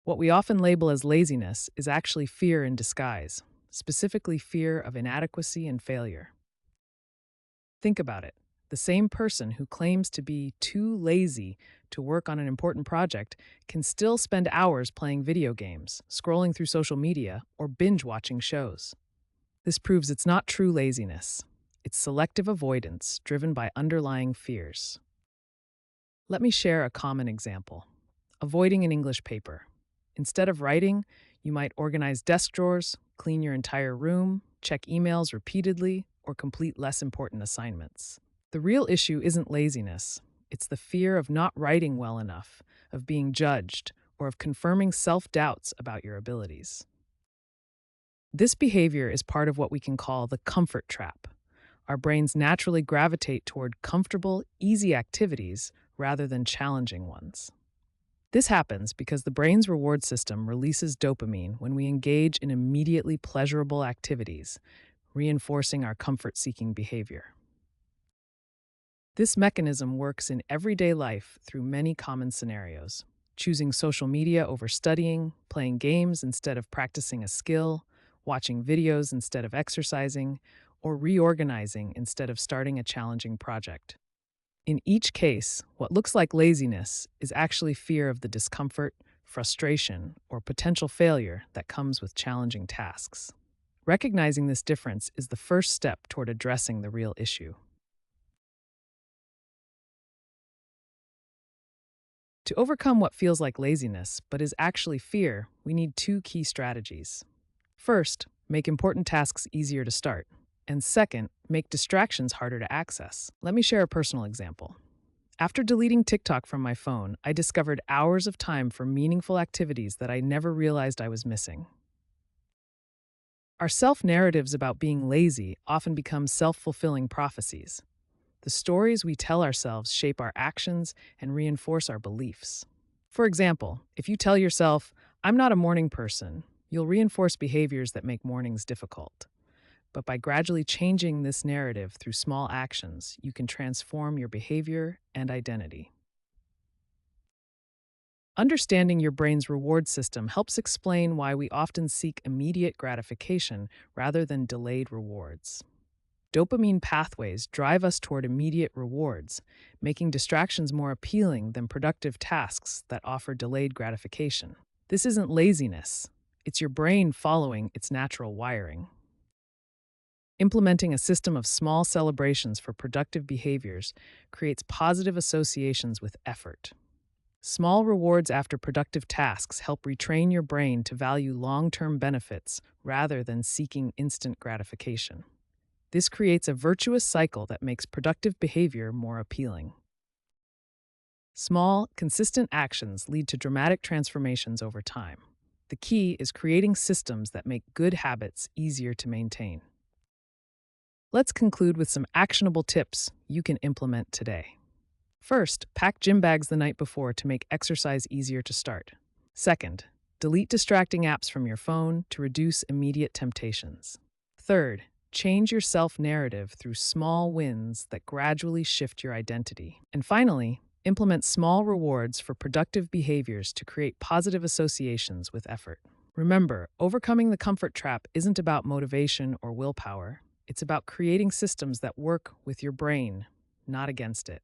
What we often label as laziness is actually fear in disguise, specifically fear of inadequacy and failure. Think about it. The same person who claims to be too lazy to work on an important project can still spend hours playing video games, scrolling through social media, or binge watching shows. This proves it's not true laziness. It's selective avoidance driven by underlying fears. Let me share a common example. Avoiding an English paper. Instead of writing, you might organize desk drawers, clean your entire room, check emails repeatedly, or complete less important assignments. The real issue isn't laziness. It's the fear of not writing well enough, of being judged, or of confirming self-doubts about your abilities. This behavior is part of what we can call the comfort trap. Our brains naturally gravitate toward comfortable, easy activities rather than challenging ones. This happens because the brain's reward system releases dopamine when we engage in immediately pleasurable activities, reinforcing our comfort-seeking behavior. This mechanism works in everyday life through many common scenarios. Choosing social media over studying, playing games instead of practicing a skill, watching videos instead of exercising, or reorganizing instead of starting a challenging project. In each case, what looks like laziness is actually fear of the discomfort, frustration, or potential failure that comes with challenging tasks. Recognizing this difference is the first step toward addressing the real issue. To overcome what feels like laziness but is actually fear, we need two key strategies. First, make important tasks easier to start. And second, make distractions harder to access. Let me share a personal example. After deleting TikTok from my phone, I discovered hours of time for meaningful activities that I never realized I was missing. Our self-narratives about being lazy often become self-fulfilling prophecies. The stories we tell ourselves shape our actions and reinforce our beliefs. For example, if you tell yourself, "I'm not a morning person," you'll reinforce behaviors that make mornings difficult. But by gradually changing this narrative through small actions, you can transform your behavior and identity. Understanding your brain's reward system helps explain why we often seek immediate gratification rather than delayed rewards. Dopamine pathways drive us toward immediate rewards, making distractions more appealing than productive tasks that offer delayed gratification. This isn't laziness, it's your brain following its natural wiring. Implementing a system of small celebrations for productive behaviors creates positive associations with effort. Small rewards after productive tasks help retrain your brain to value long-term benefits rather than seeking instant gratification. This creates a virtuous cycle that makes productive behavior more appealing. Small, consistent actions lead to dramatic transformations over time. The key is creating systems that make good habits easier to maintain. Let's conclude with some actionable tips you can implement today. First, pack gym bags the night before to make exercise easier to start. Second, delete distracting apps from your phone to reduce immediate temptations. Third, change your self-narrative through small wins that gradually shift your identity. And finally, implement small rewards for productive behaviors to create positive associations with effort. Remember, overcoming the comfort trap isn't about motivation or willpower. It's about creating systems that work with your brain, not against it.